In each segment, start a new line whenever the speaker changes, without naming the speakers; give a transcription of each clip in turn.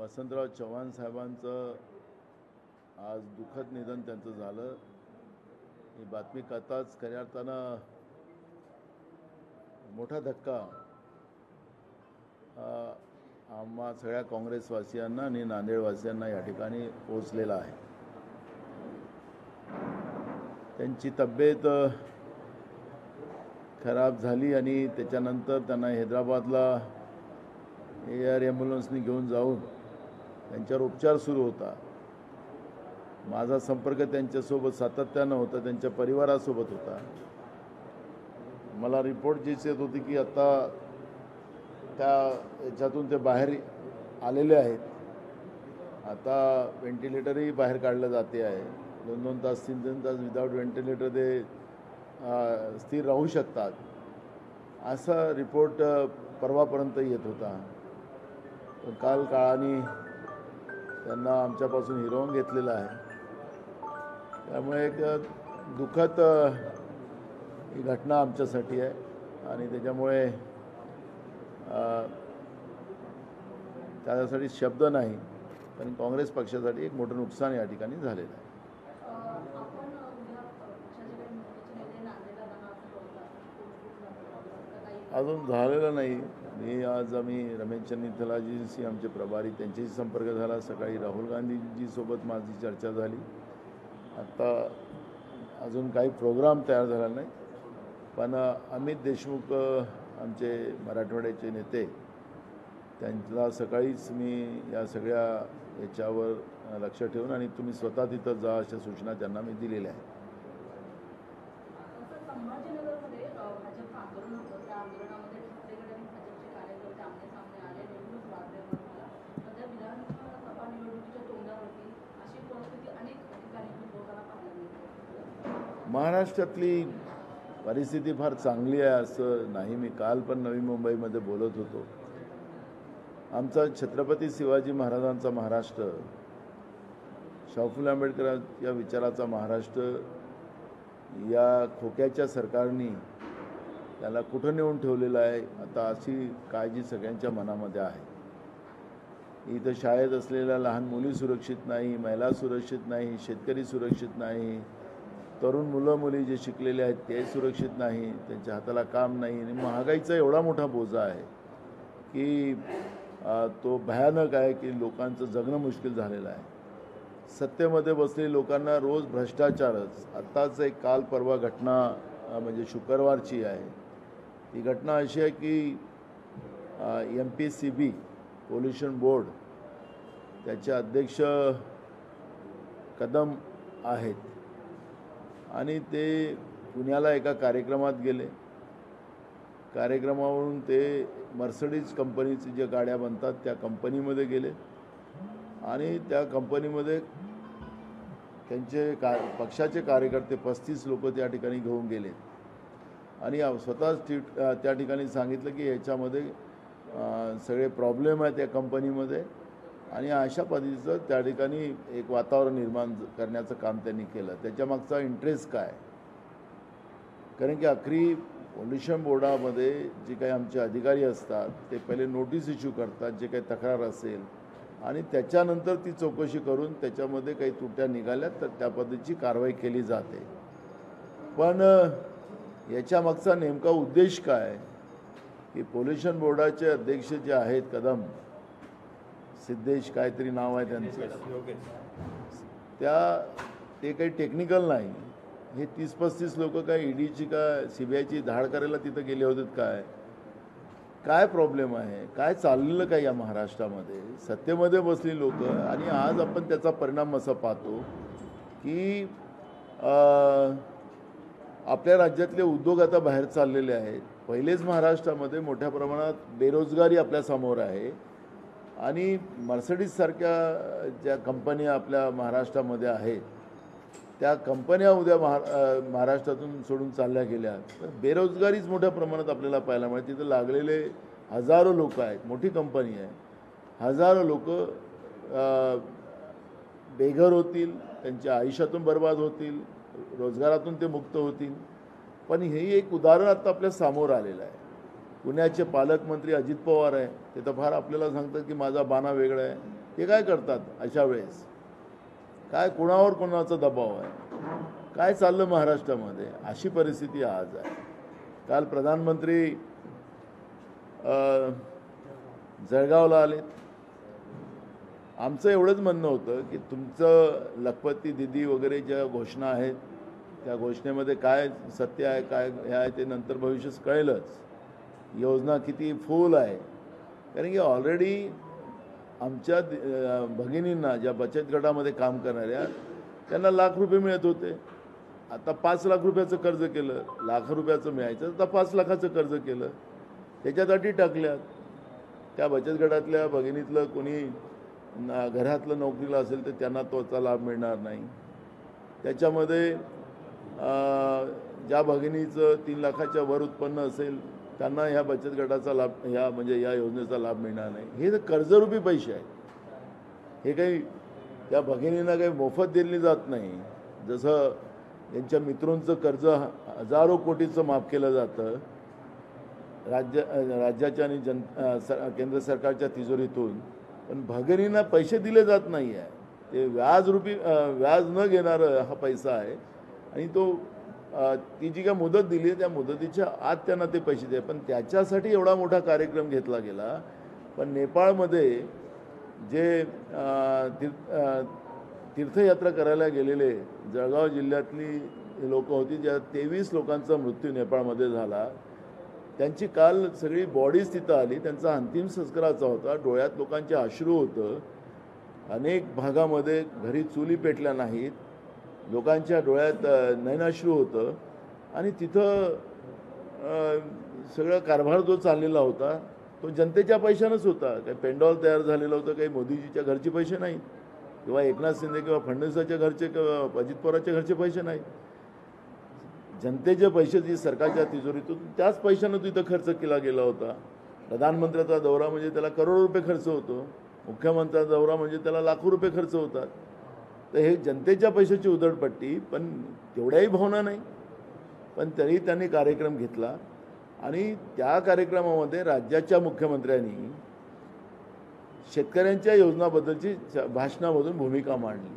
वसंतराव चव्हाण साहेबांचं आज दुःखद निधन त्यांचं झालं। ही बातमी कळताच खऱ्या अर्थानं मोठा धक्का आम्हा सगळ्या काँग्रेसवासियांना आणि नांदेडवासियांना या ठिकाणी पोहोचलेला आहे। त्यांची तब्येत खराब झाली आणि त्याच्यानंतर त्यांना हैदराबादला एअर ॲम्ब्युलन्सनी घेऊन जाऊन त्यांच्यावर उपचार सुरू होता। माझा संपर्क त्यांच्यासोबत सातत्यानं होता, त्यांच्या परिवारासोबत होता। मला रिपोर्ट जीच येत होती की आता त्या याच्यातून ते बाहेर आलेले आहेत। आता व्हेंटिलेटरही बाहेर काढलं जाते आहे। 2-2 तास 3-3 तास विदाउट व्हेंटिलेटर ते स्थिर राहू शकतात, असा रिपोर्ट परवापर्यंत येत होता। पण काल काळाने त्यांना आमच्यापासून हिरावून घेतलेलं आहे। त्यामुळे एक दुःखद ही घटना आमच्यासाठी आहे आणि त्याच्यामुळे त्यासाठी शब्द नाही, पण काँग्रेस पक्षासाठी एक मोठं नुकसान या ठिकाणी झालेलं आहे। अजून झालेलं नाही। आम्ही रमेश चन्नीथलाजींशी आमचे प्रभारी त्यांच्याशी संपर्क झाला। सकाळी राहुल गांधीजीसोबत माझी चर्चा झाली। आता अजून काही प्रोग्राम तयार झाला नाही, पण अमित देशमुख आमचे मराठवाड्याचे नेते, त्यांना सकाळीच मी या सगळ्या याच्यावर लक्ष ठेवून आणि तुम्ही स्वतः तिथं जा अशा सूचना त्यांना मी दिलेल्या आहेत। महाराष्ट्रातली परिस्थिती फार चांगली आहे असं नाही। मी काल पण नवी मुंबईमध्ये बोलत होतो। आमचा छत्रपती शिवाजी महाराजांचा महाराष्ट्र, शाहू फुले आंबेडकर या विचाराचा महाराष्ट्र या खोक्याच्या सरकारने त्याला कुठं नेऊन ठेवलेलं आहे, आता अशी काळजी सगळ्यांच्या मनामध्ये आहे। इथं शाळेत असलेल्या लहान मुली सुरक्षित नाही, महिला सुरक्षित नाही, शेतकरी सुरक्षित नाही, तरुण मुलं मुली जे शिकलेले आहेत ते सुरक्षित नाही, त्यांच्या हाताला काम नाही आणि महागाईचा एवढा मोठा बोजा आहे की तो भयानक आहे की लोकांचं जगणं मुश्किल झालेलं आहे। सत्तेमध्ये बसलेल्या लोकांना रोज भ्रष्टाचारच। आत्ताच एक काल परवा घटना म्हणजे शुक्रवारची आहे। ती घटना अशी आहे की MPCB पोल्युशन बोर्ड त्याचे अध्यक्ष कदम आहेत आणि ते पुण्याला एका कार्यक्रमात गेले। कार्यक्रमावरून ते मर्सिडीज कंपनीचे जे गाड्या बनतात त्या कंपनीमध्ये गेले आणि त्या कंपनीमध्ये त्यांचे पक्षाचे कार्यकर्ते 35 लोक त्या ठिकाणी घेऊन गेले आणि स्वतःच त्या ठिकाणी सांगितलं की याच्यामध्ये सगळे प्रॉब्लेम आहेत त्या कंपनीमध्ये आणि अशा पद्धतीचं त्या ठिकाणी एक वातावरण निर्माण करण्याचं काम त्यांनी केलं। त्याच्यामागचा इंटरेस्ट काय? कारण की अखरी पोल्युशन बोर्डामध्ये जे काही आमचे अधिकारी असतात ते पहिले नोटीस इश्यू करतात, जे काही तक्रार असेल आणि त्याच्यानंतर ती चौकशी करून त्याच्यामध्ये काही त्रुट्या निघाल्या तर त्या पद्धतीची कारवाई केली जाते। पण याच्यामागचा नेमका उद्देश काय की पोल्युशन बोर्डाचे अध्यक्ष जे आहेत कदम सिद्धेश काहीतरी नाव आहे त्यांचं, ते काही टेक्निकल नाही। हे 30-35 लोक काय ईडीची का CBIची धाड करायला तिथं गेले होते काय प्रॉब्लेम आहे, काय चाललेलं काय या महाराष्ट्रामध्ये? सत्तेमध्ये बसली लोक आणि आज आपण त्याचा परिणाम असा पाहतो की आपल्या राज्यातले उद्योग आता बाहेर चाललेले आहेत। पहिलेच महाराष्ट्रामध्ये मोठ्या प्रमाणात बेरोजगारी आपल्यासमोर आहे आणि मर्सिडीजसारख्या ज्या कंपन्या आपल्या महाराष्ट्रामध्ये आहेत त्या कंपन्या उद्या महाराष्ट्रातून सोडून चालल्या गेल्या तर बेरोजगारीच मोठ्या प्रमाणात आपल्याला पाहायला मिळते। तिथं लागलेले हजारो लोक आहेत, मोठी कंपनी आहे, हजारो लोक बेघर होतील, त्यांच्या आयुष्यातून बर्बाद होतील, रोजगारातून ते मुक्त होतील। पण हे एक उदाहरण आता आपल्या समोर आलेलं आहे। पुण्याचे पालकमंत्री अजित पवार आहे, ते तर फार आपल्याला सांगतात की माझा बाणा वेगळा आहे, ते काय करतात अशा वेळेस? काय कोणावर कोणाचा दबाव आहे? काय चाललं महाराष्ट्रामध्ये? अशी परिस्थिती आज आहे. काल प्रधानमंत्री जळगावला आलेत. आमचं एवढंच म्हणणं होतं की तुमचं लखपती दिदी वगैरे ज्या घोषणा आहेत त्या घोषणेमध्ये काय सत्य आहे काय हे आहे ते नंतर भविष्यात कळेलच. योजना किती फुल आहे, कारण की ऑलरेडी आमच्या भगिनींना ज्या बचत गटामध्ये काम करणाऱ्या त्यांना लाख रुपये मिळत होते. आता 5 लाख रुपयाचं कर्ज केलं. लाख रुपयाचं मिळायचं आता 5 लाखाचं कर्ज केलं. त्याच्यात अटी टाकल्यात. त्या बचत गटातल्या भगिनीतलं कोणी घरातलं नोकरीला असेल तर त्यांना तोचा लाभ मिळणार नाही. त्याच्यामध्ये ज्या भगिनीचं 3 लाखाच्या वर उत्पन्न असेल त्यांना ह्या बचत गटाचा लाभ म्हणजे या योजनेचा लाभ मिळणार नाही. हे तर कर्जरूपी पैसे आहेत. हे काही त्या भगिनींना काही मोफत दिली जात नाही. जसं यांच्या मित्रांचं कर्ज हजारो कोटीचं माफ केलं जातं राज्याच्या आणि केंद्र सरकारच्या तिजोरीतून, पण भगिनींना पैसे दिले जात नाही आहे. ते व्याज न घेणारं हा पैसा आहे आणि तो ती जी काय मुदत दिली आहे त्या मुदतीच्या आत त्यांना ते पैसे द्या. पण त्याच्यासाठी एवढा मोठा कार्यक्रम घेतला गेला. पण नेपाळमध्ये जे तीर्थयात्रा करायला गेलेले जळगाव जिल्ह्यातली लोक होती, ज्या 23 लोकांचा मृत्यू नेपाळमध्ये झाला. त्यांची काल सगळी बॉडीज तिथं आली. त्यांचा अंतिम संस्काराचा होता. डोळ्यात लोकांचे अश्रू होतं. अनेक भागामध्ये घरी चुली पेटल्या नाहीत. लोकांच्या डोळ्यात नैनाश्रू होतं आणि तिथं सगळा कारभार जो चाललेला होता तो जनतेच्या पैशानंच होता. काही पेंडॉल तयार झालेलं होतं, काही मोदीजीच्या घरचे पैसे नाहीत किंवा एकनाथ शिंदे किंवा फडणवीसाच्या घरचे किंवा अजित पवारांच्या घरचे पैसे नाहीत. जनतेचे पैसे जी सरकारच्या तिजोरीतून त्याच पैशानं तिथं खर्च केला गेला होता. प्रधानमंत्र्याचा दौरा म्हणजे त्याला करोडो रुपये खर्च होतो. मुख्यमंत्र्याचा दौरा म्हणजे त्याला लाखो रुपये खर्च होतात. तर हे जनतेच्या पैशाची उधळपट्टी, पण तेवढ्याही भावना नाही. पण तरी त्यांनी कार्यक्रम घेतला आणि त्या कार्यक्रमामध्ये राज्याच्या मुख्यमंत्र्यांनी शेतकऱ्यांच्या योजनाबद्दलची भाषणामधून भूमिका मांडली.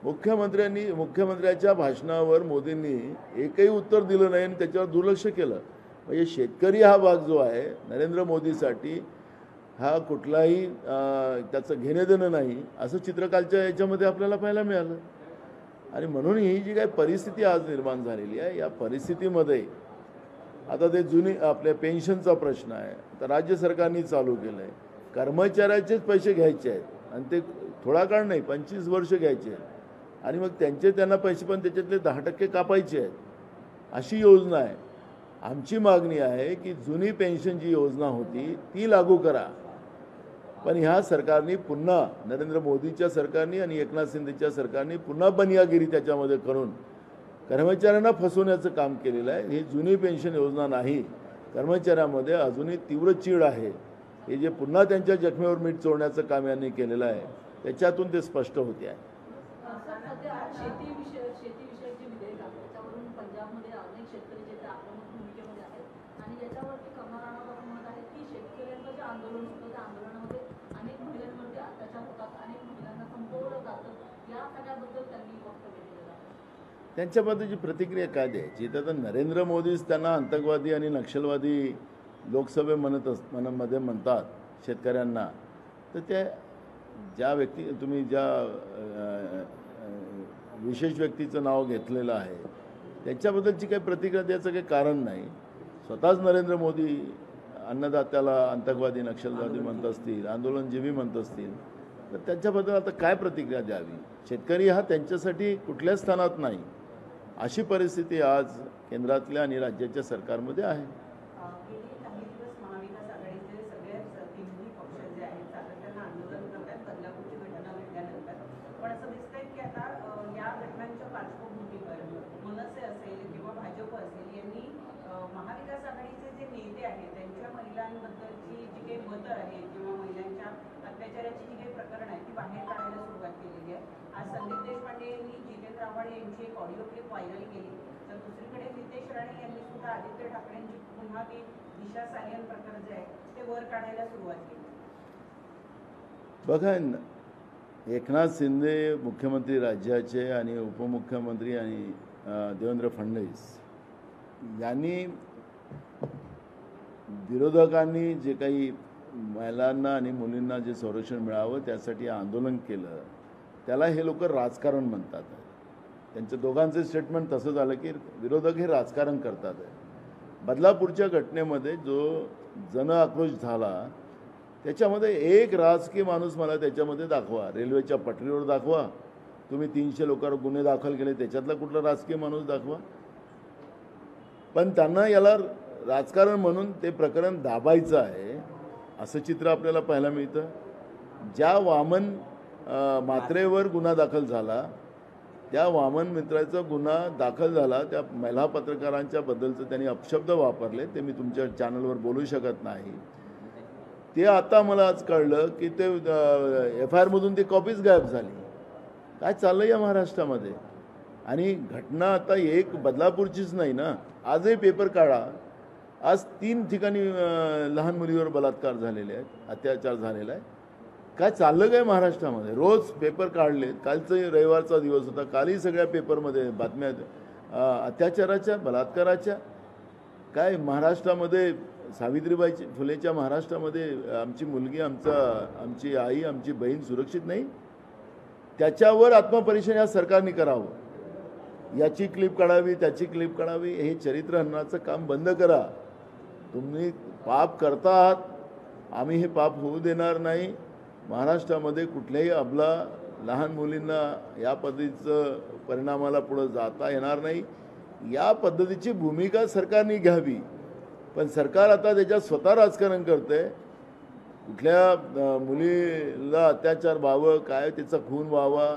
मुख्यमंत्र्याच्या भाषणावर मोदींनी एकही उत्तर दिलं नाही आणि त्याच्यावर दुर्लक्ष केलं. म्हणजे शेतकरी हा भाग जो आहे नरेंद्र मोदीसाठी हा कुठलाही त्याचं घेणेदेणं नाही असं चित्रकालच्या याच्यामध्ये आपल्याला पाहायला मिळालं. आणि म्हणून ही जी काही परिस्थिती आज निर्माण झालेली आहे, या परिस्थितीमध्ये आता ते जुनी आपल्या पेन्शनचा प्रश्न आहे. आता राज्य सरकारने चालू केलं आहे. कर्मचाऱ्याचेच पैसे घ्यायचे आहेत आणि ते थोडा काळ नाही 25 वर्ष घ्यायचे आहेत आणि मग त्यांना पैसे पण त्याच्यातले 10% कापायचे आहेत. अशी योजना आहे. आमची मागणी आहे की जुनी पेन्शन जी योजना होती ती लागू करा. पण ह्या सरकारने पुन्हा नरेंद्र मोदीच्या सरकारने आणि एकनाथ शिंदेच्या सरकारने पुन्हा बनियागिरी त्याच्यामध्ये करून कर्मचाऱ्यांना फसवण्याचं काम केलेलं आहे. ही जुनी पेन्शन योजना नाही. कर्मचाऱ्यांमध्ये अजूनही तीव्र चीड आहे. हे जे पुन्हा त्यांच्या जखमेवर मीठ चोळण्याचं काम यांनी केलेलं आहे त्याच्यातून ते स्पष्ट होते आहे. त्यांच्याबद्दलची प्रतिक्रिया काय द्यायची? तर नरेंद्र मोदीच त्यांना आतंकवादी आणि नक्षलवादी लोकसभेमध्ये म्हणतात शेतकऱ्यांना. तर त्या ज्या व्यक्ती तुम्ही ज्या विशेष व्यक्तीचं नाव घेतलेलं आहे त्याच्याबद्दलची काही प्रतिक्रिया द्यायचं काही कारण नाही. स्वतःच नरेंद्र मोदी अन्नदात्याला आतंकवादी नक्षलवादी म्हणत असतील, आंदोलनजीवी म्हणत असतील, तर त्याच्याबद्दल आता काय प्रतिक्रिया द्यावी? शेतकरी हा त्यांच्यासाठी कुठल्याच स्थानात नाही. अशी परिस्थिती आज केंद्रातल्या आणि राज्याच्या सरकारमध्ये आहे.
महाविकास आघाडीचे जे नेते आहेत त्यांच्या महिलांबद्दलची जी काही मतं आहेत किंवा महिलांच्या अत्याचाराची जी काही प्रकरण आहे ती बाहेर काढायला सुरुवात केलेली आहे. आज संदीप देशपांडे यांनी जितेंद्र आव्हाड यांची एक ऑडिओ क्लिप व्हायरल केली. तर दुसरीकडे नितेश राणे यांनी सुद्धा आदित्य ठाकरेंची पुन्हा ती दिशा सायन प्रकार जे आहे ते वर काढायला सुरुवात केली.
बघा एकनाथ शिंदे मुख्यमंत्री राज्याचे आणि उपमुख्यमंत्री आणि देवेंद्र फडणवीस यांनी विरोधकांनी जे काही महिलांना आणि मुलींना जे संरक्षण मिळावं त्यासाठी आंदोलन केलं, त्याला हे लोक राजकारण म्हणतात. त्यांच्या दोघांचे स्टेटमेंट तसं झालं की विरोधक हे राजकारण करतात. बदलापूरच्या घटनेमध्ये जो जन आक्रोश झाला त्याच्यामध्ये एक राजकीय माणूस मला त्याच्यामध्ये दाखवा. रेल्वेच्या पटरीवर दाखवा, तुम्ही 300 लोकांवर गुन्हे दाखल केले त्याच्यातला कुठला राजकीय माणूस दाखवा. पण त्यांना याला राजकारण म्हणून ते प्रकरण दाबायचं आहे असं चित्र आपल्याला पाहायला मिळतं. ज्या वामन मात्रेवर गुन्हा दाखल झाला, त्या वामन मित्राचा गुन्हा दाखल झाला, त्या महिला पत्रकारांच्या बद्दलचं त्यांनी अपशब्द वापरले, ते मी तुमच्या चॅनलवर बोलू शकत नाही. ते आता मला आज कळलं की ते FIR-मधून ती कॉपीच गायब झाली. काय चाललं या महाराष्ट्रामध्ये? आणि घटना आता एक बदलापूरचीच नाही ना, आजही पेपर काढा, आज 3 ठिकाणी लहान मुलीवर बलात्कार झालेले आहेत, अत्याचार झालेला आहे. काय चाललं काय महाराष्ट्रामध्ये? रोज पेपर काढले, कालचं रविवारचा दिवस होता, कालही सगळ्या पेपरमध्ये बातम्या अत्याचाराच्या, बलात्काराच्या. काय महाराष्ट्रामध्ये सावित्रीबाई फुलेच्या महाराष्ट्रामध्ये आमची मुलगी, आमची आई, आमची बहीण सुरक्षित नाही? त्याच्यावर आत्मपरीक्षण या सरकारने करावं. याची क्लिप काढावी, त्याची क्लिप काढावी, हे चरित्र हननाचं काम बंद करा. तुम्ही पाप करता आहात, आम्ही हे पाप होऊ देणार नाही. महाराष्ट्रामध्ये कुठल्याही अबला लहान मुलींना या पद्धतीचं परिणामाला पुढं जाता येणार नाही. या पद्धतीची भूमिका सरकारने घ्यावी. पण सरकार आता त्याच्यात स्वतः राजकारण करतंय. कुठल्या मुलीला अत्याचार व्हावं, काय त्याचा खून व्हावा,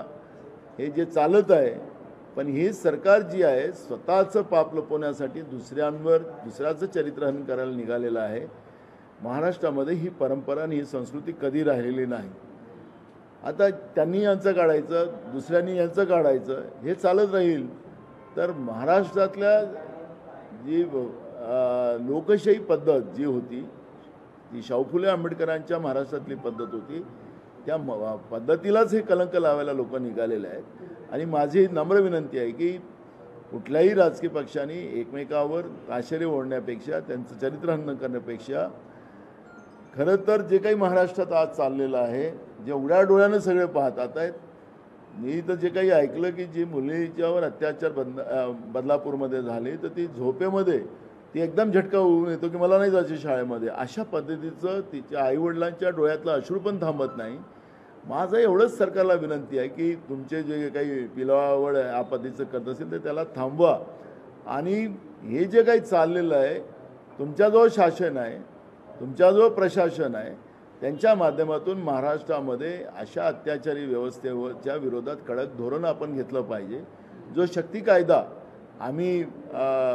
हे जे चालत आहे. पण ही सरकार जी आहे स्वतःचं पाप लपवण्यासाठी दुसऱ्याचं चरित्रहनन करायला निघालेलं आहे. महाराष्ट्रामध्ये ही परंपरा आणि ही संस्कृती कधी राहिलेली नाही. आता त्यांनी यांचं काढायचं, दुसऱ्यांनी यांचं काढायचं, हे चालत राहील तर महाराष्ट्रातल्या जी लोकशाही पद्धत जी होती, जी शाहू फुले आंबेडकरांच्या महाराष्ट्रातली पद्धत होती, त्या पद्धतीलाच हे कलंक लावायला लोक निघालेले आहेत. आणि माझी नम्र विनंती आहे की कुठल्याही राजकीय पक्षांनी एकमेकावर आश्चर्य ओढण्यापेक्षा, त्यांचं चरित्रहनन करण्यापेक्षा, खरं तर जे काही महाराष्ट्रात आज चाललेलं आहे, जे उघड्या डोळ्यानं सगळे पाहतात आहेत. मी तर जे काही ऐकलं की जी मुलीच्यावर अत्याचार बदलापूरमध्ये झाले, तर ती झोपेमध्ये ती एकदम झटका होऊन येतो की मला नाही जायचं शाळेमध्ये, अशा पद्धतीचं तिच्या आईवडिलांच्या डोळ्यातलं अश्रू पण थांबत नाही. माझं एवढंच सरकारला विनंती आहे की तुमचे जे काही पिलावड या पद्धतीचं करत असेल तर त्याला थांबवा. आणि हे जे काही चाललेलं आहे, तुमच्याजवळ शासन आहे, तुमच्याजवळ प्रशासन आहे, त्यांच्या माध्यमातून महाराष्ट्रामध्ये अशा अत्याचारी व्यवस्थेच्या विरोधात कडक धोरण आपण घेतलं पाहिजे. जो शक्ती कायदा आम्ही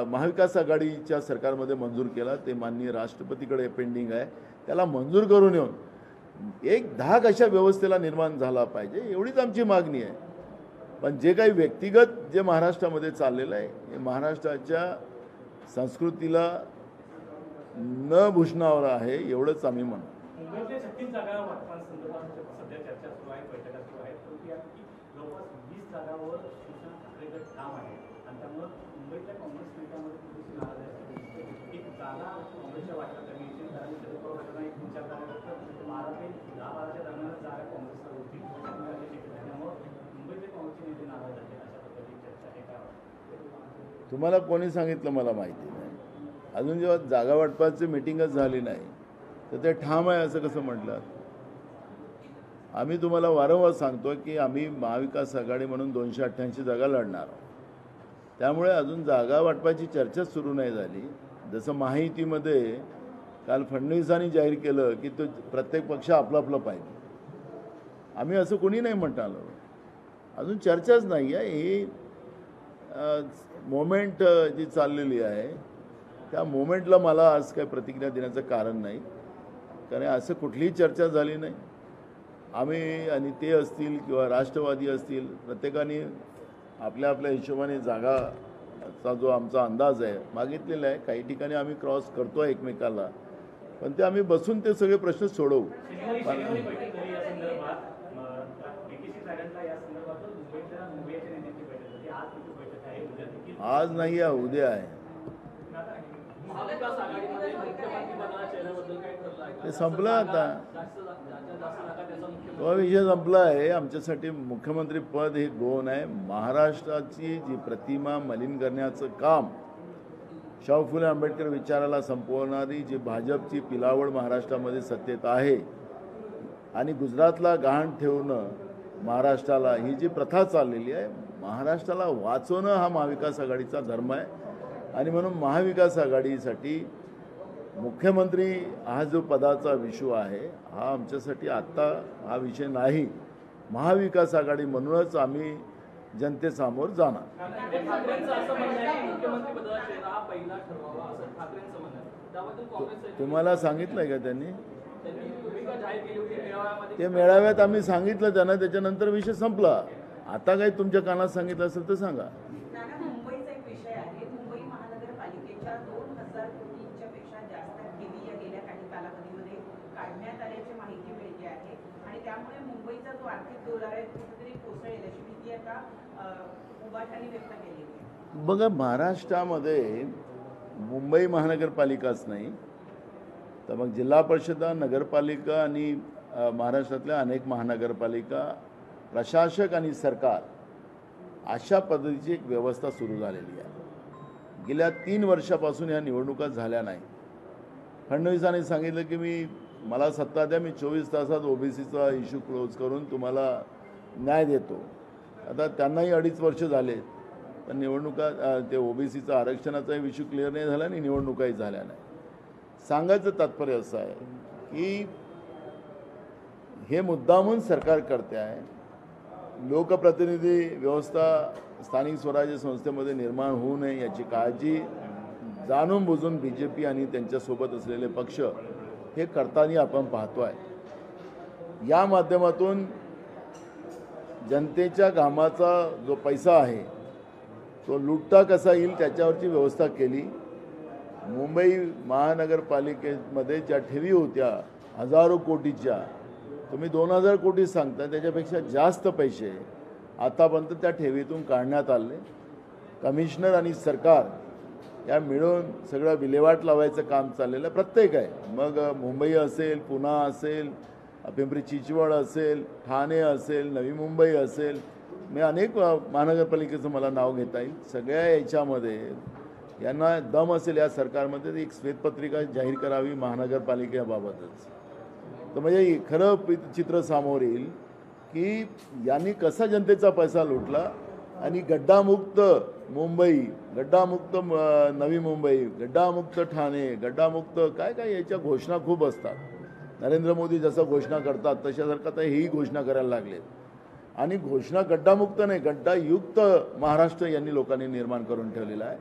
महाविकास आघाडीच्या सरकारमध्ये मंजूर केला, ते माननीय राष्ट्रपतीकडे पेंडिंग आहे, त्याला मंजूर करून येऊन एक धाक अशा व्यवस्थेला निर्माण झाला पाहिजे, एवढीच आमची मागणी आहे. पण जे काही व्यक्तिगत जे महाराष्ट्रामध्ये चाललेलं आहे, हे महाराष्ट्राच्या संस्कृतीला न भूषणावर आहे, एवढंच आम्ही म्हणतो.
मुंबईतल्या 36 जागा वाटपांसंदर्भात सध्या चर्चा सुरू आहे, बैठका सुरू आहेत. परंतु या जवळपास 20 जागांवर शिवसेना ठाकरेगट ठाम आहे आणि त्यामुळे मुंबईतल्या काँग्रेस नेत्यामध्ये थोडीशी नाराजी आहे. एक जागा काँग्रेसच्या वाटण्यात आली असेल, कारण शरद पवार गटांना एक 3-4 जागा 12 ते 10-12च्या दरम्यानच जागा काँग्रेसला होती. त्यामुळे मुंबईतले काँग्रेसचे नेते नाराज आहेत, अशा पद्धतीची चर्चा आहे. काय वाटतं?
तुम्हाला कोणी सांगितलं मला माहिती नाही. अजून जेव्हा जागा वाटपाची मिटिंगच झाली नाही तर ते ठाम आहे असं कसं म्हटलं? आम्ही तुम्हाला वारंवार सांगतो की आम्ही महाविकास आघाडी म्हणून 288 जागा लढणार आहोत. त्यामुळे अजून जागा वाटपाची चर्चा सुरू नाही झाली. जसं महायुतीमध्ये काल फडणवीसांनी जाहीर केलं की तो प्रत्येक पक्ष आपलं आपलं पाहिजे, आम्ही असं कोणी नाही म्हटलं. अजून चर्चाच नाही आहे. ही मोमेंट जी चाललेली आहे त्या मोमेंटला मला आज काही प्रतिक्रिया देण्याचं कारण नाही, कारण असं कुठलीही चर्चा झाली नाही. आम्ही आणि ते असतील किंवा राष्ट्रवादी असतील, प्रत्येकाने आपल्या आपल्या हिशोबाने जागाचा जो आमचा अंदाज आहे मागितलेला आहे. काही ठिकाणी आम्ही क्रॉस करतो आहे एकमेकाला, पण ते आम्ही बसून ते सगळे प्रश्न सोडवू.
शनिवारी बैठक झाली या संदर्भात
आज नाही आहे, उद्या आहे.
महाविकास आघाडीमध्ये मुख्यमंत्री पदाला चेहऱ्याबद्दल काही ठरलं आहे का?
ते संपलं आता.
जास्त जागा त्याचा मुख्यमंत्री
तो विषय संपला आहे. आमच्यासाठी मुख्यमंत्री पद हे गौण आहे. महाराष्ट्राची जी प्रतिमा मलिन करण्याचं काम शाहू फुले आंबेडकर विचाराला संपवणारी जी भाजपची पिलावड महाराष्ट्रामध्ये सत्तेत आहे आणि गुजरातला गहाण ठेवणं महाराष्ट्राला, ही जी प्रथा चाललेली आहे, महाराष्ट्राला वाचवणं हा महाविकास आघाडीचा धर्म आहे. आणि म्हणून महाविकास आघाडीसाठी मुख्यमंत्री हा जो पदाचा विषय आहे हा आमच्यासाठी आत्ता हा विषय नाही. महाविकास आघाडी म्हणूनच आम्ही जनतेसमोर जाणार.
ठाकरेंचं असं म्हणणं आहे की मुख्यमंत्री पदाचा चेहरा हा पहिला ठरवावा, असं ठाकरेंचं म्हणणं आहे. त्याबद्दल काँग्रेस
तुम्हाला सांगितलंय का त्यांनी?
त्यांनी भूमिका जाहीर केली होती मेळाव्यामध्ये.
ते मेळाव्यात आम्ही सांगितलं त्यांना, त्याच्यानंतर विषय संपला. आता काही तुमच्या कानात सांगितलं असेल तर सांगा.
नाना, मुंबईचा एक विषय आहे. मुंबई महानगरपालिकेच्या 2000 कोटींच्या पेक्षा जास्त ठेवी या गेल्या काही कालावधीमध्ये काढण्यात आल्याची माहिती मिळते आहे आणि त्यामुळे मुंबईचा जो आर्थिक डोलार आहे कुठेतरी कोसळेल अशी भीती आता उभाठाने व्यक्त केली आहे.
बघा, महाराष्ट्रामध्ये मुंबई महानगरपालिकाच नाही तर मग जिल्हा परिषदा, नगरपालिका आणि महाराष्ट्रातल्या अनेक महानगरपालिका, प्रशासक आणि सरकार अशा पद्धतीची एक व्यवस्था सुरू झालेली आहे. गेल्या 3 वर्षापासून या निवडणुका झाल्या नाही. फडणवीसांनी सांगितलं की मला सत्ता द्या, मी 24 तासात ओबीसीचा इश्यू क्लोज करून तुम्हाला न्याय देतो. आता त्यांनाही 2.5 वर्ष झाले पण निवडणुका, ते ओबीसीचा आरक्षणाचा इश्यू क्लिअर नाही झाला आणि निवडणुकाही झाल्या नाही. सांगायचं तात्पर्य असं आहे की हे मुद्दामून सरकार करते आहे. लोकप्रतिनिधी व्यवस्था स्थानिक स्वराज्य संस्थेमध्ये निर्माण होऊ नये याची काळजी जाणून बुजून BJP आणि त्यांच्यासोबत असलेले पक्ष हे करताना आपण पाहतो आहे. या माध्यमातून जनतेच्या कामाचा जो पैसा आहे तो लुटता कसा येईल त्याच्यावरची व्यवस्था केली. मुंबई महानगरपालिकेमध्ये ज्या ठेवी होत्या हजारो कोटीच्या, तुम्ही 2000 कोटी सांगता, त्याच्यापेक्षा जास्त पैसे आतापर्यंत त्या ठेवीतून काढण्यात आले. कमिशनर आणि सरकार या मिळून सगळं विल्हेवाट लावायचं काम चाललेलं प्रत्येक आहे. मग मुंबई असेल, पुणे असेल, पिंपरी चिंचवड असेल, ठाणे असेल, नवी मुंबई असेल, मी अनेक महानगरपालिकेचं मला नाव घेता येईल. सगळ्या याच्यामध्ये यांना दम असेल या सरकारमध्ये एक श्वेतपत्रिका जाहीर करावी महानगरपालिकेबाबतच. तर म्हणजे खरं चित्र समोर येईल की यांनी कसा जनतेचा पैसा लुटला आणि गड्डामुक्त मुंबई, गड्डामुक्त नवी मुंबई, गड्डामुक्त ठाणे, गड्डामुक्त काय काय याच्या घोषणा खूप असतात. नरेंद्र मोदी जसं घोषणा करतात तशासारखं आता हेही घोषणा करायला लागलेत. आणि घोषणा गड्डामुक्त नाही, गड्डायुक्त महाराष्ट्र यांनी लोकांनी निर्माण करून ठेवलेला आहे.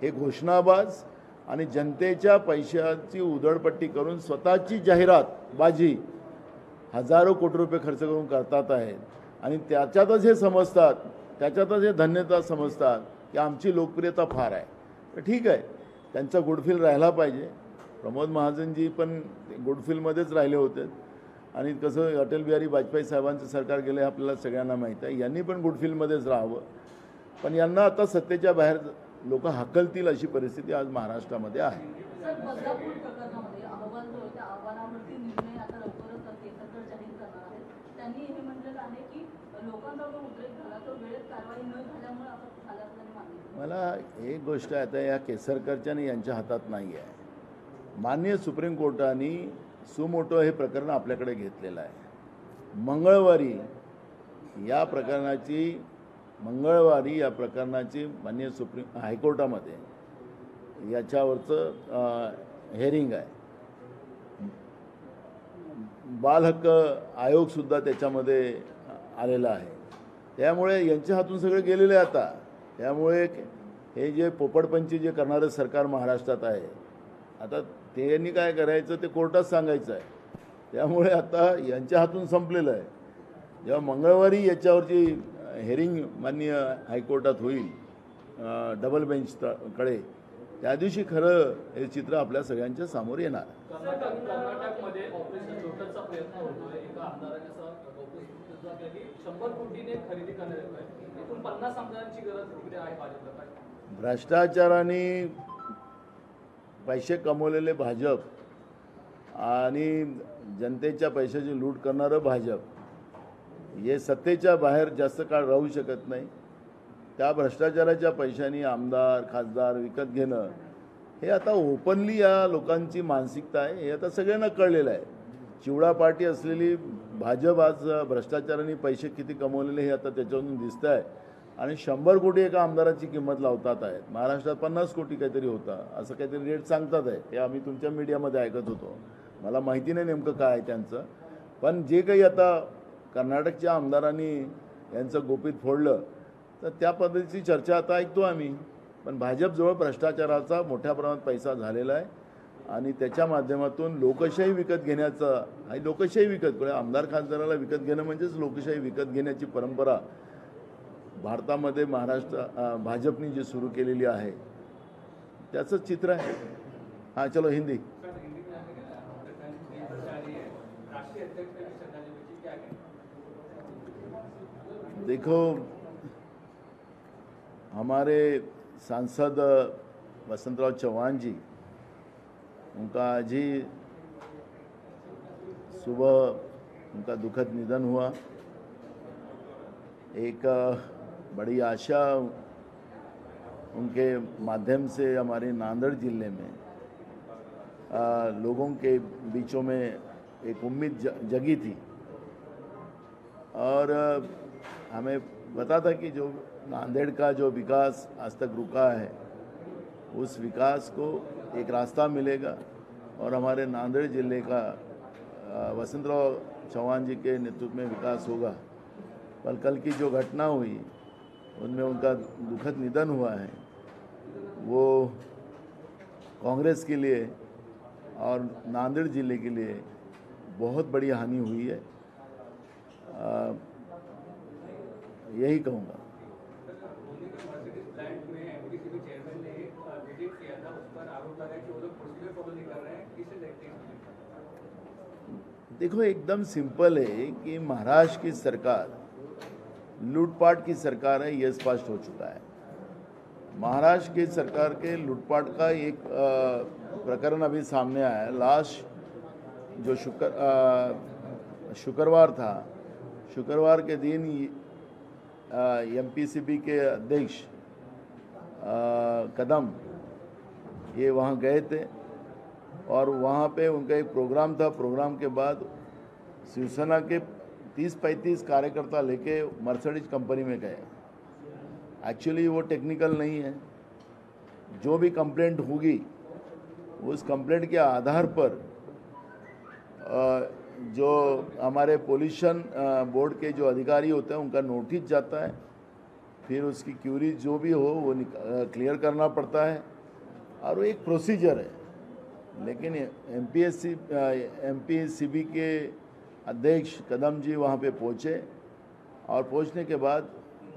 हे घोषणाबाज आणि जनतेच्या पैशाची उधळपट्टी करून स्वतःची जाहिरात बाजी हजारो कोटी रुपये खर्च करून करतात आहेत. आणि त्याच्यातच हे समजतात, त्याच्यातच हे धन्यता समजतात की आमची लोकप्रियता फार आहे. तर ठीक आहे, त्यांचा गुडफिल राहिला पाहिजे. प्रमोद महाजनजी पण गुडफिलमध्येच राहिले होते आणि कसं अटल बिहारी वाजपेयी साहेबांचं सरकार गेलं हे आपल्याला सगळ्यांना माहीत आहे. यांनी पण गुडफिलमध्येच राहावं. पण यांना आता सत्तेच्या बाहेर लोक हाकलतील अशी परिस्थिती आज महाराष्ट्रामध्ये आहे.
सर, बदलापूर प्रकरणामध्ये अहवाल जो आहे त्या अहवालावरती निर्णय आता लवकरच केसरकर जाहीर करणार आहेत. त्यांनी हे म्हटलेलं आहे की लोकांचा जो उद्रेक झाला तो वेळेत कारवाई न झाल्यामुळे असं झाल्याचं त्यांनी मानलं.
मला एक गोष्ट आता या केसरकरच्या आणि यांच्या हातात नाही आहे. माननीय सुप्रीम कोर्टाने सुमोटो हे प्रकरण आपल्याकडे घेतलेलं आहे. मंगळवारी या प्रकरणाची माननीय सुप्रीम हायकोर्टामध्ये याच्यावरचं हेअरिंग आहे. बाल हक्क आयोगसुद्धा त्याच्यामध्ये आलेला आहे. त्यामुळे यांच्या हातून सगळे गेलेले आता. त्यामुळे हे जे पोपटपंची जे करणारं सरकार महाराष्ट्रात आहे, आता त्यांनी काय करायचं ते कोर्टात सांगायचं आहे. त्यामुळे आता यांच्या हातून संपलेलं आहे. जेव्हा मंगळवारी याच्यावरची हेअरिंग माननीय हायकोर्टात होईल डबल बेंचकडे, त्या दिवशी खरं हे चित्र आपल्या सगळ्यांच्या समोर येणार.
कर्नाटकमध्ये ऑपरेशन लोटसचा प्रयत्न होतोय. एका आमदाराने असं 100 कोटीने खरेदी करण्यात येत आहे. एकूण 50 आमदारांची गरज तिकडे आहे भाजपला.
भ्रष्टाचाराने पैसे कमवलेले भाजप आणि जनतेच्या पैशाची लूट करणारं भाजप हे सत्तेच्या बाहेर जास्त काळ राहू शकत नाही. त्या भ्रष्टाचाराच्या पैशांनी आमदार खासदार विकत घेणं हे आता ओपनली या लोकांची मानसिकता आहे. हे आता सगळ्यांना कळलेलं आहे. चिवडा पार्टी असलेली भाजप आज भ्रष्टाचाराने पैसे किती कमवलेले हे आता त्याच्यावरून दिसतं आहे. आणि 100 कोटी एका आमदाराची किंमत लावतात आहेत. महाराष्ट्रात 50 कोटी काहीतरी होता असं काहीतरी रेट सांगतात आहे. हे आम्ही तुमच्या मीडियामध्ये ऐकत होतो. मला माहिती नाही नेमकं काय आहे त्यांचं. पण जे काही आता कर्नाटकच्या आमदारांनी यांचं गोपीत फोडलं तर त्या पद्धतीची चर्चा आता ऐकतो आम्ही. पण भाजपजवळ भ्रष्टाचाराचा मोठ्या प्रमाणात पैसा झालेला आहे आणि त्याच्या माध्यमातून लोकशाही विकत घेण्याचा आणि लोकशाही विकत आमदार खासदाराला विकत घेणं म्हणजेच लोकशाही विकत घेण्याची परंपरा भारतामध्ये भाजपने जी सुरू केलेली आहे त्याचं चित्र आहे. हाँ चलो हिंदी. देखो हमारे सांसद वसंतराव चौहान जी उनका आज ही सुबह उनका दुखद निधन हुआ. एक बड़ी आशा उनके माध्यम से हमारे नांदेड़ जिले में लोगों के बीचों में एक उम्मीद जगी थी और हमें पता था कि जो नांदेड़ का जो विकास आज तक रुका है उस विकास को एक रास्ता मिलेगा और हमारे नांदेड़ जिले का वसंतराव चौहान जी के नेतृत्व में विकास होगा. पर कल की जो घटना हुई उनमें उनका दुखद निधन हुआ है वो कांग्रेस के लिए और नांदेड़ जिले के लिए बहुत बड़ी हानि हुई है. यही कहूँगा. देखो एकदम सिंपल है कि महाराष्ट्र की सरकार लूटपाट की सरकार है, यह स्पष्ट हो चुका है. महाराष्ट्र की सरकार के लूटपाट का एक प्रकरण अभी सामने आया है. लास्ट जो शुक्रवार था, शुक्रवार के दिन एमपीसीबी के अध्यक्ष कदम ये वहाँ गए थे और वहाँ पे उनका एक प्रोग्राम था. प्रोग्राम के बाद शिवसेना के 30-35 कार्यकर्ता लेके मर्सिडीज कंपनी में गए. एक्चुअली वो टेक्निकल नहीं है. जो भी कंप्लेंट होगी उस कंप्लेंट के आधार पर जो हमारे पोल्यूशन बोर्ड के जो अधिकारी होते हैं उनका नोटिस जाता है. फिर उसकी क्यूरी जो भी हो वो क्लियर करना पड़ता है और वो एक प्रोसीजर है. लेकिन एमपीसीबी के अध्यक्ष कदम जी वहाँ पे पहुँचे और पहुँचने के बाद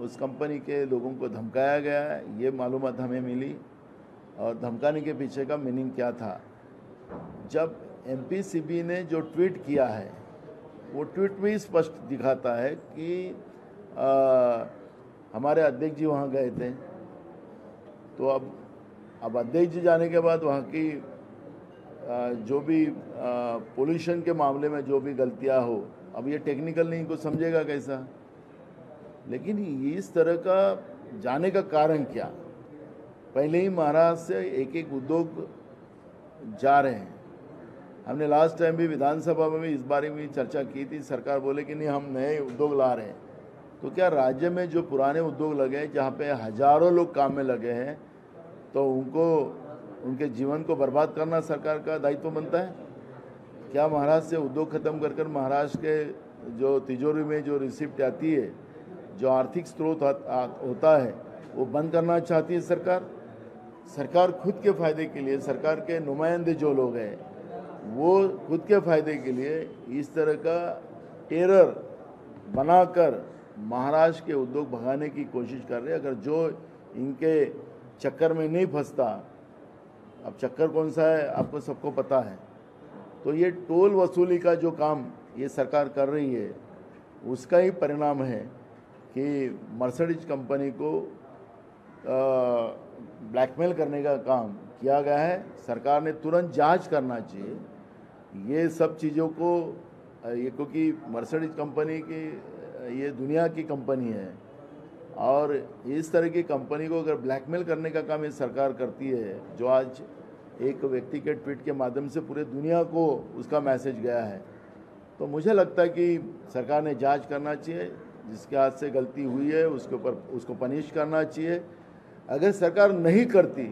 उस कंपनी के लोगों को धमकाया गया है, ये मालूमात हमें मिली. और धमकाने के पीछे का मीनिंग क्या था, जब एमपीसीबी ने जो ट्वीट किया है वो ट्वीट भी स्पष्ट दिखाता है कि हमारे अध्यक्ष जी वहाँ गए थे. तो अब अध्यक्ष जी जाने के बाद वहाँ की जो भी पोल्यूशन के मामले में जो भी गलतियाँ हो, अब ये टेक्निकल नहीं को समझेगा कैसा. लेकिन इस तरह का जाने का कारण क्या, पहले ही महाराष्ट्र से एक उद्योग जा रहे हैं. हमने लास्ट टाइम भी विधानसभा में भी इस बारे में चर्चा की थी. सरकार बोले कि नहीं हम नए उद्योग ला रहे हैं. तो क्या राज्य में जो पुराने उद्योग लगे हैं जहाँ पे हजारों लोग काम में लगे हैं तो उनको उनके जीवन को बर्बाद करना सरकार का दायित्व बनता है? क्या महाराष्ट्र से उद्योग खत्म कर कर महाराष्ट्र के जो तिजोरी में जो रिसिप्ट आती है, जो आर्थिक स्रोत होता है, वो बंद करना चाहती है सरकार? सरकार खुद के फायदे के लिए, सरकार के नुमाइंदे जो लोग हैं वो खुद के फायदे के लिए इस तरह का टेरर बनाकर महाराष्ट्र के उद्योग भगाने की कोशिश कर रहे हैं. अगर जो इनके चक्कर में नहीं फंसता, अब चक्कर कौन सा है आपको सबको पता है, तो ये टोल वसूली का जो काम ये सरकार कर रही है उसका ही परिणाम है कि मर्सिडीज कंपनी को ब्लैकमेल करने का काम किया गया है। सरकार ने तुरंत जांच करना चाहिए ये सब चीज़ों को। ये क्योंकि मर्सिडीज कंपनी की ये दुनिया की कंपनी है और इस तरह की कंपनी को अगर ब्लैकमेल करने का काम ये सरकार करती है, जो आज एक व्यक्ति के ट्वीट के माध्यम से पूरे दुनिया को उसका मैसेज गया है, तो मुझे लगता है कि सरकार ने जांच करना चाहिए। जिसके हाथ से गलती हुई है उसके ऊपर उसको पनिश करना चाहिए। अगर सरकार नहीं करती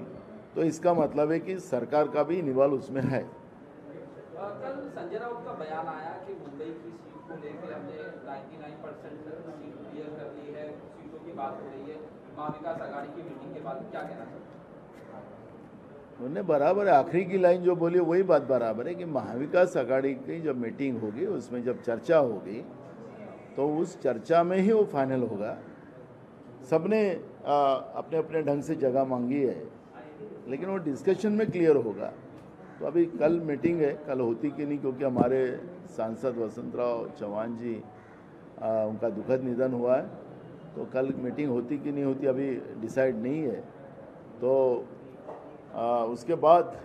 तो इसका मतलब है कि सरकार का भी निवाल उसमें है।
कल संजय राउत का बयान आया कि मुंबई की सीट को लेकर हमने 99% सीट क्लियर कर ली है, सीटों की बात हो रही है। महाविकास आघाड़ी की मीटिंग के बाद क्या कहना चाहते हैं?
उन्होंने बराबर है, आखिरी की लाइन जो बोली वही बात बराबर है कि महाविकास आघाड़ी की जब मीटिंग होगी उसमें जब चर्चा होगी तो उस चर्चा में ही वो फाइनल होगा। सबने अपने अपने ढंग से जगह मांगी है, लेकिन वो डिस्कशन में क्लियर होगा। तो अभी कल मीटिंग है, कल होती कि नहीं, क्योंकि हमारे सांसद वसंतराव चौहान जी उनका दुखद निधन हुआ है, तो कल मीटिंग होती कि नहीं होती अभी डिसाइड नहीं है। तो उसके बाद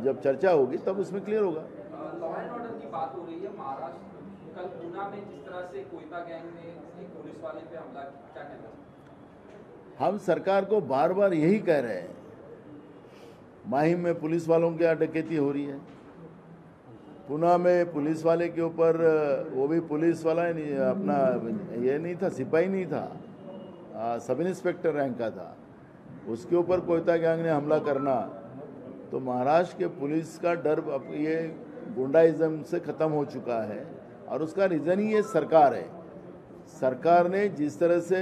जब चर्चा होगी तब उसमें क्लियर होगा।
लॉ एंड ऑर्डर की बात हो रही है महाराष्ट्र, कल पूना में जिस तरह से कोयता गैंग ने एक पुलिस वाले पे हमला, क्या कहना चाहते हैं?
हम सरकार को बार बार यही कह रहे हैं, माहिम में पुलिस वालों की डकैती हो रही है, पुणे में पुलिस वाले के ऊपर, वो भी पुलिस वाला नहीं, अपना ये नहीं था, सिपाही नहीं था, सब इंस्पेक्टर रैंक का था, उसके ऊपर कोयता गैंग ने हमला करना। तो महाराष्ट्र के पुलिस का डर अब ये गुंडाइज्म से ख़त्म हो चुका है और उसका रीज़न ही ये सरकार है। सरकार ने जिस तरह से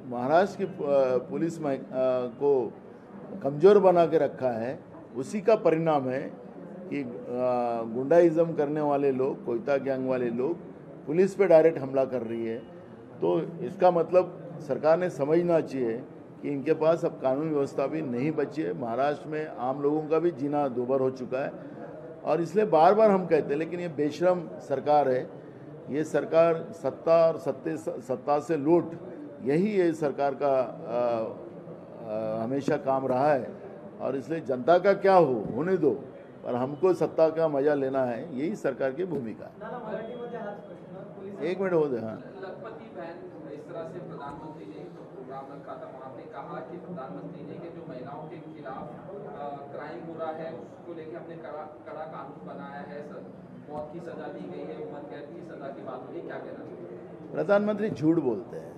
महाराष्ट्र की पुलिस को कमज़ोर बना के रखा है, उसी का परिणाम है कि गुंडाइज्म करने वाले लोग, कोयता गैंग वाले लोग पुलिस पे डायरेक्ट हमला कर रही है। तो इसका मतलब सरकार ने समझना चाहिए कि इनके पास अब कानून व्यवस्था भी नहीं बची है। महाराष्ट्र में आम लोगों का भी जीना दोभर हो चुका है और इसलिए बार बार हम कहते हैं, लेकिन ये बेशरम सरकार है। ये सरकार सत्ता और सत्ता से लूट, यही ये सरकार का हमेशा काम रहा है और इसलिए जनता का क्या होने दो, पर हमको सत्ता का मजा लेना है, यही सरकार की भूमिका है। एक मिनट हो दे। हाँ,
लखपति बहन इस तरह से प्रधानमंत्री ने प्रोग्राम रखा था, वहाँ पे कहा कि प्रधानमंत्री ने कि जो महिलाओं के खिलाफ क्राइम हो रहा है उसको लेके हमने कड़ा कानून बनाया है, मौत की सजा दी गई है, उम्र कैद की सजा की बात हो रही है, क्या कहना चाहिए?
प्रधानमंत्री झूठ बोलते हैं।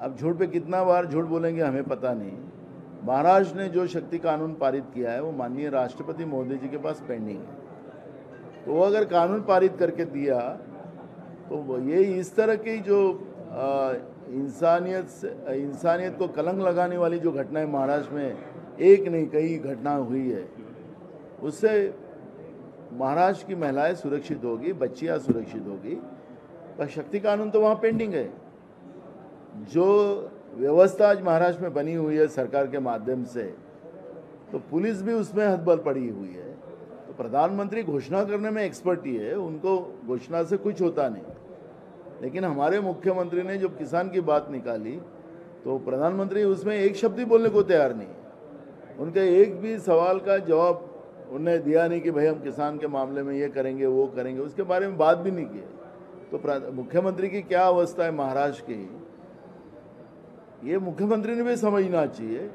अब झूठ पे कितना बार झूठ बोलेंगे हमें पता नहीं। महाराष्ट्र ने जो शक्ति कानून पारित किया है वो माननीय राष्ट्रपति महोदय जी के पास पेंडिंग है। तो वो अगर कानून पारित करके दिया तो ये इस तरह की जो इंसानियत को कलंक लगाने वाली जो घटनाएं महाराष्ट्र में एक नहीं कई घटना हुई है, उससे महाराष्ट्र की महिलाएं सुरक्षित होगी, बच्चियां सुरक्षित होगी। पर शक्ति कानून तो वहाँ पेंडिंग है। जो व्यवस्था आज महाराष्ट्र में बनी हुई है सरकार के माध्यम से, तो पुलिस भी उसमें हतबल पड़ी हुई है। तो प्रधानमंत्री घोषणा करने में एक्सपर्ट ही है, उनको घोषणा से कुछ होता नहीं। लेकिन हमारे मुख्यमंत्री ने जब किसान की बात निकाली तो प्रधानमंत्री उसमें एक शब्द ही बोलने को तैयार नहीं है। उनके एक भी सवाल का जवाब उन्होंने दिया नहीं कि भाई हम किसान के मामले में ये करेंगे वो करेंगे, उसके बारे में बात भी नहीं की। तो मुख्यमंत्री की क्या अवस्था है महाराष्ट्र की, ये मुख्यमंत्री ने भी समझना चाहिए।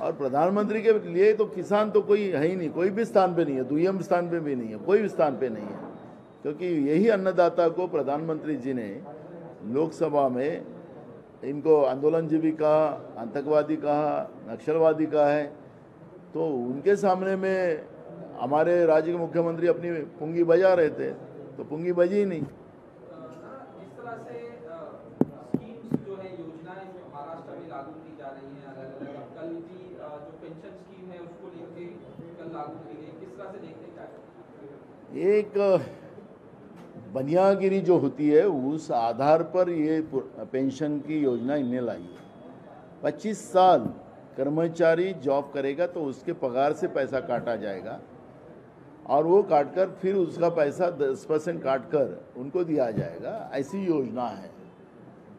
और प्रधानमंत्री के लिए तो किसान तो कोई है ही नहीं, कोई भी स्थान पे नहीं है, दुय्यम स्थान पे भी नहीं है, कोई भी स्थान पे नहीं है। क्योंकि यही अन्नदाता को प्रधानमंत्री जी ने लोकसभा में इनको आंदोलनजीवी कहा, आतंकवादी कहा, नक्सलवादी कहा है। तो उनके सामने में हमारे राज्य के मुख्यमंत्री अपनी पुंगी बजा रहे थे, तो पुंगी बजी ही नहीं।
इस तरह से स्कीम्स जो है, योजनाएं महाराष्ट्र में लागू की जा रही हैं अलग अलग। कल भी जो पेंशन स्कीम है उसको लेके कल लागू की गई, किस तरह से देखते हैं?
एक बनियागिरी जो होती है उस आधार पर ये पेंशन की योजना इन्हें लाई है। 25 साल कर्मचारी जॉब करेगा तो उसके पगार से पैसा काटा जाएगा और वो काटकर फिर उसका पैसा 10% काटकर उनको दिया जाएगा, ऐसी योजना है।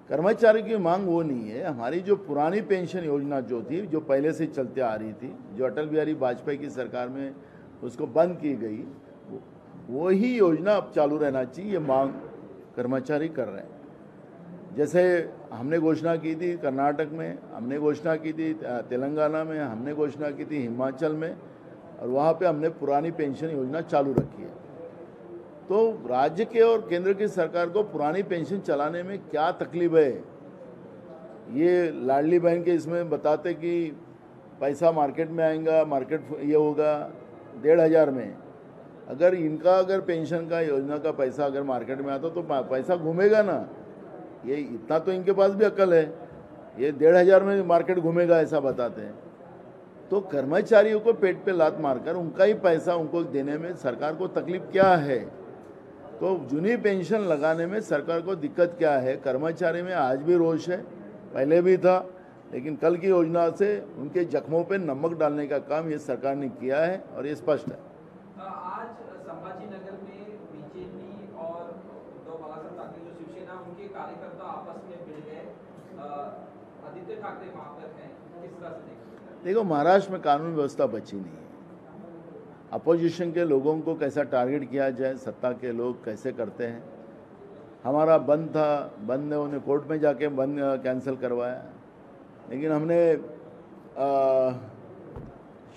कर्मचारी की मांग वो नहीं है। हमारी जो पुरानी पेंशन योजना जो थी, जो पहले से चलते आ रही थी, जो अटल बिहारी वाजपेयी की सरकार में उसको बंद की गई, वही योजना अब चालू रहना चाहिए, ये मांग कर्मचारी कर रहे हैं। जैसे हमने घोषणा की थी कर्नाटक में, हमने घोषणा की थी तेलंगाना में, हमने घोषणा की थी हिमाचल में, और वहाँ पे हमने पुरानी पेंशन योजना चालू रखी है। तो राज्य के और केंद्र की सरकार को पुरानी पेंशन चलाने में क्या तकलीफ है? ये लाडली बहन के इसमें बताते कि पैसा मार्केट में आएगा, मार्केट ये होगा 1,500 में। अगर इनका पेंशन का योजना का पैसा अगर मार्केट में आता तो पैसा घूमेगा ना। ये इतना तो इनके पास भी अक्ल है, ये 1,500 में मार्केट घूमेगा ऐसा बताते हैं। तो कर्मचारियों को पेट पे लात मारकर उनका ही पैसा उनको देने में सरकार को तकलीफ क्या है? तो जूनी पेंशन लगाने में सरकार को दिक्कत क्या है? कर्मचारी में आज भी रोष है, पहले भी था, लेकिन कल की योजना से उनके जख्मों पे नमक डालने का काम ये सरकार ने किया है और ये स्पष्ट है।
आज संभाजीनगर में बीजेपी और उद्धव बाळासाहेब ठाकरे जो शिवसेना उनके कार्यकर्ता आपस में भिड़ गए। आदित्य ठाकरे वहां पर हैं, किस तरह से देखते हैं?
देखो, महाराष्ट्र में कानून व्यवस्था बची नहीं है। अपोजिशन के लोगों को कैसा टारगेट किया जाए, सत्ता के लोग कैसे करते हैं। हमारा बंद था, बंद ने उन्हें कोर्ट में जाके बंद कैंसिल करवाया, लेकिन हमने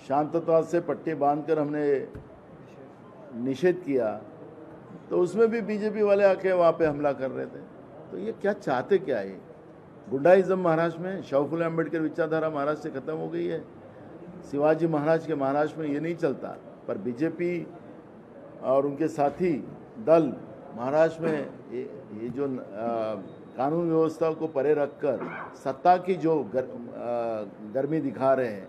शांतता से पट्टी बांधकर हमने निषेध किया, तो उसमें भी बीजेपी वाले आके वहाँ पे हमला कर रहे थे। तो ये क्या चाहते क्या है? गुंडाइज्म महाराष्ट्र में, शाहू फुले अम्बेडकर विचारधारा महाराष्ट्र से खत्म हो गई है। शिवाजी महाराज के महाराष्ट्र में ये नहीं चलता, पर बीजेपी और उनके साथी दल महाराष्ट्र में ये जो कानून व्यवस्था को परे रखकर सत्ता की जो गर्मी दिखा रहे हैं,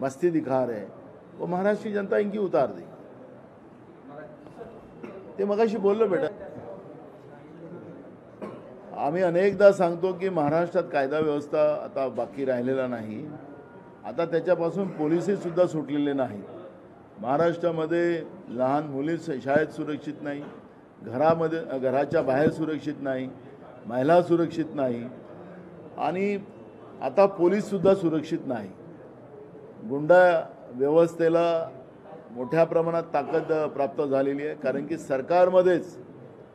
मस्ती दिखा रहे हैं, वो महाराष्ट्र की जनता इनकी उतार दी। ते मगाशी बोललो बेटा, आम्ही अनेकदा सांगतो की महाराष्ट्रात कायदा व्यवस्था आता बाकी राहिलेला नाही। आता त्याच्यापासून पोलिसही सुद्धा सुटलेले नाही। महाराष्ट्रामध्ये लहान मुली शाळेत सुरक्षित नाही, घराच्या बाहेर सुरक्षित नाही, महिला सुरक्षित नाही, आणि आता पोलीस सुद्धा सुरक्षित नाही। गुंडा व्यवस्थेला मोठ्या प्रमाणात ताकद प्राप्त झालेली आहे, कारण की सरकारमध्येच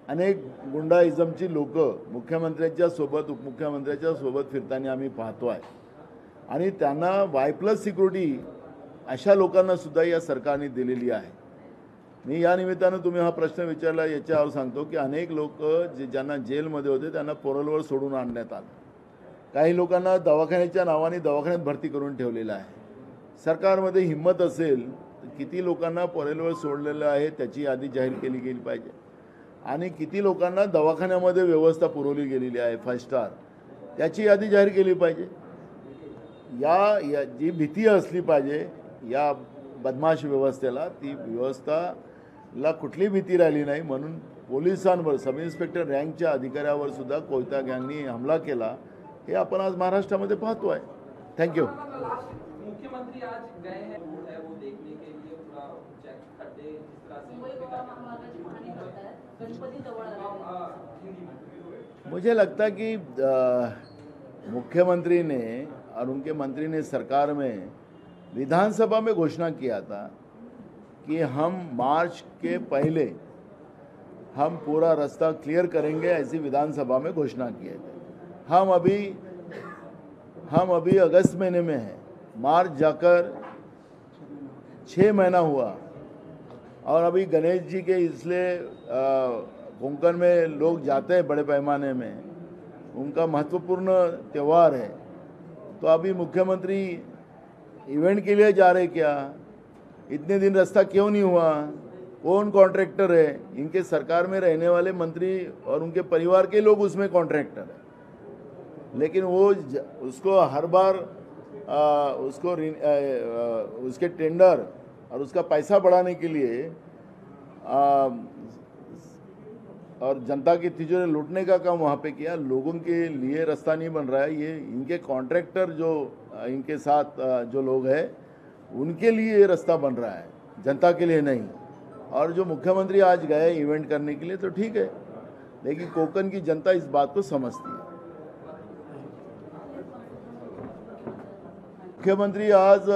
अनेक गुंडाइझमची लोक मुख्यमंत्र्यांच्या सोबत उपमुख्यमंत्र्यांच्या सोबत फिरताना आम्ही पाहतो आहे, आणि त्यांना वाय+ सिक्युरिटी अशा लोकांना सुद्धा या सरकारने दिलेली आहे। मी या निमित्तानं तुम्ही हा प्रश्न विचारला याच्यावर सांगतो की अनेक लोक ज्यांना जेलमध्ये होते त्यांना परोलवर सोडून आणण्यात आलं। काही लोकांना दवाखान्याच्या नावाने दवाखान्यात भरती करून ठेवलेलं आहे। सरकारमध्ये हिम्मत असेल तर किती लोकांना परोलवर सोडलेलं आहे त्याची यादी जाहीर केली गेली पाहिजे, आणि किती लोकांना दवाखान्यामध्ये व्यवस्था पुरवली गेलेली आहे 5 स्टार त्याची यादी जाहीर केली पाहिजे। या जी भीती असली पाहिजे या बदमाश व्यवस्थेला, ती व्यवस्थाला कुठली भीती राहिली नाही, म्हणून पोलिसांवर सब इन्स्पेक्टर रँकच्या अधिकाऱ्यावर सुद्धा कोयता गँगनी हमला केला, हे आपण आज महाराष्ट्रामध्ये पाहतो आहे। थँक्यू।
मुख्यमंत्री आज गए हैं वो देखने के लिए पूरा चेक खड्डे जिस तरह से
मुंबई गोवा महामार्गाची पाहणी करताय, गणपती जवळ आले।
मुझे लगता है कि मुख्यमंत्री ने और उनके मंत्री ने सरकार में विधानसभा में घोषणा किया था कि हम मार्च के पहले हम पूरा रास्ता क्लियर करेंगे, ऐसी विधानसभा में घोषणा किए थे। हम अभी अगस्त महीने में हैं, मार्च जाकर 6 महीना हुआ, और अभी गणेश जी के इसलिए कोंकण में लोग जाते हैं बड़े पैमाने में, उनका महत्वपूर्ण त्यौहार है। तो अभी मुख्यमंत्री इवेंट के लिए जा रहे क्या? इतने दिन रास्ता क्यों नहीं हुआ? कौन कॉन्ट्रैक्टर है? इनके सरकार में रहने वाले मंत्री और उनके परिवार के लोग उसमें कॉन्ट्रैक्टर है, लेकिन वो उसको हर बार उसके टेंडर और उसका पैसा बढ़ाने के लिए और जनता की तिजोरी लूटने का काम वहाँ पे किया। लोगों के लिए रास्ता नहीं बन रहा है, ये इनके कॉन्ट्रैक्टर जो इनके साथ जो लोग हैं उनके लिए ये रास्ता बन रहा है, जनता के लिए नहीं। और जो मुख्यमंत्री आज गए इवेंट करने के लिए तो ठीक है, लेकिन कोंकण की जनता इस बात को समझती है। मुख्यमंत्री आज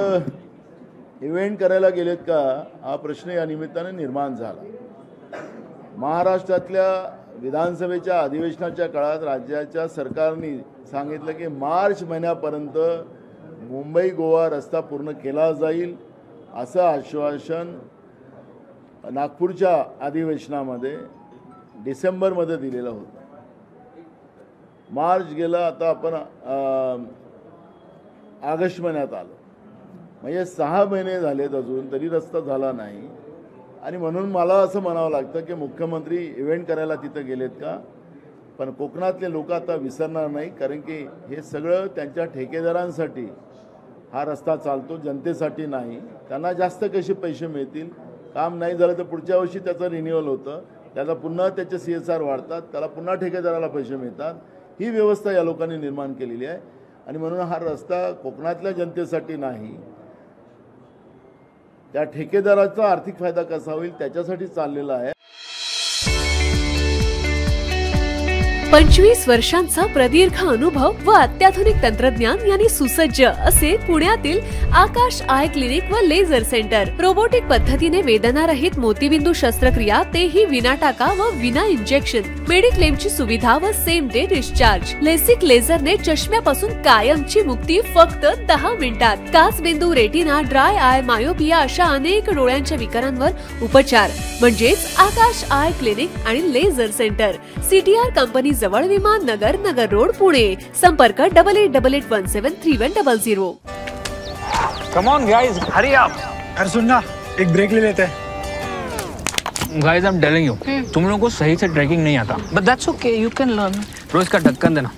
इव्हेंट करायला गेलेत का हा प्रश्न या निमित्ताने निर्माण झाला। महाराष्ट्रातल्या विधानसभेच्या अधिवेशनाच्या काळात राज्याच्या सरकारने सांगितलं की मार्च महिन्यापर्यंत मुंबई गोवा रस्ता पूर्ण केला जाईल असं आश्वासन नागपूरच्या अधिवेशनामध्ये डिसेंबरमध्ये दिलेलं होतं। मार्च गेला, आता आपण ऑगस्ट महिन्यात आलो, म्हणजे 6 महिने झालेत अजून तरी रस्ता झाला नाही। आणि म्हणून मला असं म्हणावं लागतं की मुख्यमंत्री इव्हेंट करायला तिथं गेलेत का, पण कोकणातले लोक आता विसरणार नाही, कारण की हे सगळं त्यांच्या ठेकेदारांसाठी हा रस्ता चालतो, जनतेसाठी नाही। त्यांना जास्त कसे पैसे मिळतील, काम नाही झालं तर पुढच्या वर्षी त्याचं रिन्युअल होतं, त्याला पुन्हा त्याचे CSR वाढतात, त्याला पुन्हा ठेकेदाराला पैसे मिळतात। ही व्यवस्था या लोकांनी निर्माण केलेली आहे आणि म्हणून हा रस्ता कोकणातल्या जनतेसाठी नाही, त्या ठेकेदाराचा आर्थिक फायदा कसा होईल त्याच्यासाठी चाललेला आहे।
25 वर्षांचा प्रदीर्घ अनुभव व अत्याधुनिक तंत्रज्ञान यांनी सुसज्ज असे पुण्यातील आकाश आय क्लिनिक व लेझर सेंटर। रोबोटिक पद्धतीने वेदनारहित मोतीबिंदू शस्त्रक्रिया, तेही विना टाका व विना इंजेक्शन। मेडिक्लेमची सुविधा व सेम डे डिस्चार्ज। लेसिक लेझरने चष्म्यापासून कायमची मुक्ती फक्त 10 मिनिटात। काचबिंदू, रेटिना, ड्राय आय, मायोपिया अशा अनेक डोळ्यांच्या विकारांवर उपचार म्हणजेच आकाश आय क्लिनिक आणि लेझर सेंटर। CTR कंपनी जवळ, विमान नगर, नगर रोड, पुणे। संपर्क 8888173100।
Come on guys, hurry up.
यार सुन ना, एक ब्रेक ले लेते हैं।
Guys, I'm telling you, तुम लोगों को सही से ट्रैकिंग नहीं आता। But that's okay, you can learn. रोज का ढक्कन देना।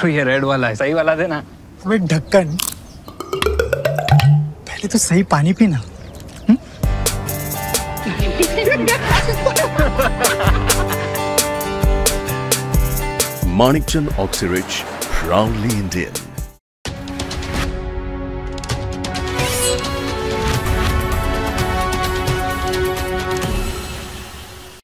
ये रेड वाला है, सही वाला देना।
अबे ढक्कन, पहले तो सही पानी पीना।
Manikchand Oxyrich, proudly Indian.